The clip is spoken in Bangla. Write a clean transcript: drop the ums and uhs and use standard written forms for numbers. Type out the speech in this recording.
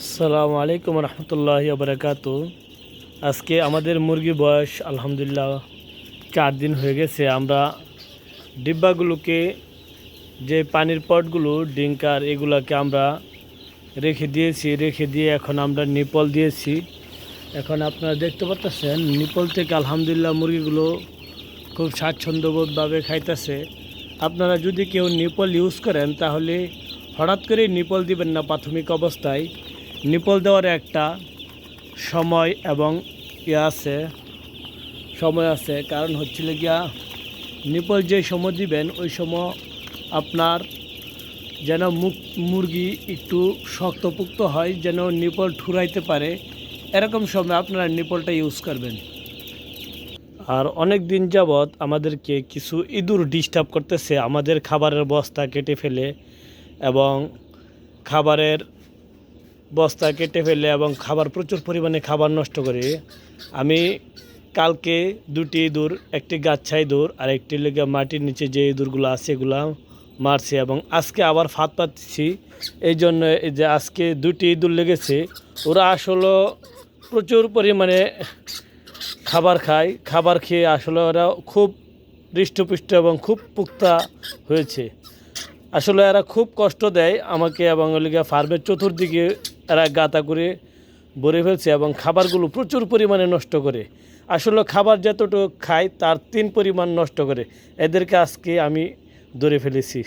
আসসালামু আলাইকুম রহমতুল্লাহি বারাকাতু। আজকে আমাদের মুরগির বয়স আলহামদুলিল্লাহ 4 দিন হয়ে গেছে। আমরা ডিব্বাগুলোকে যে পানির পটগুলো ডিঙ্কার এগুলাকে আমরা রেখে দিয়ে এখন আমরা নিপল দিয়েছি। এখন আপনারা দেখতে পাচ্ছেন নিপল থেকে আলহামদুলিল্লাহ মুরগিগুলো খুব স্বাচ্ছন্দ্যবোধভাবে খাইতেছে। আপনারা যদি কেউ নিপল ইউজ করেন তাহলে হঠাৎ করে নিপল দিবেন না। প্রাথমিক অবস্থায় নিপল দেওয়ার একটা সময় এবং সময় আছে। কারণ হচ্ছিল গিয়া নিপল যে সময় দিবেন ওই সময় আপনার যেন মুরগি একটু শক্তপোক্ত হয়, যেন নিপল ঠুরাইতে পারে, এরকম সময় আপনারা নিপলটা ইউজ করবেন। আর অনেক দিন যাবৎ আমাদেরকে কিছু ইঁদুর ডিস্টার্ব করতেছে, আমাদের খাবারের বস্তা কেটে ফেলে এবং খাবার প্রচুর পরিমাণে খাবার নষ্ট করে। আমি কালকে 2টি ইঁদুর, একটি গাচ্ছা ইঁদুর আর একটি লেগে মাটির নিচে যে ইঁদুরগুলো আছে এগুলো মারছে এবং আজকে আবার ফাঁদ পাচ্ছি। এই জন্য যে আজকে 2টি ইঁদুর লেগেছে, ওরা আসলে প্রচুর পরিমাণে খাবার খায়। খাবার খেয়ে আসলে ওরা খুব হৃষ্টপুষ্ট এবং খুব পুক্তা হয়েছে। আসলে এরা খুব কষ্ট দেয় আমাকে এবং ফার্মের চতুর্দিকে এরা গাঁথা করে ভরে ফেলছে এবং খাবারগুলো প্রচুর পরিমাণে নষ্ট করে। আসলে খাবার যতটুকু খায় তার 3 পরিমাণ নষ্ট করে। এদেরকে আজকে আমি ধরে ফেলেছি।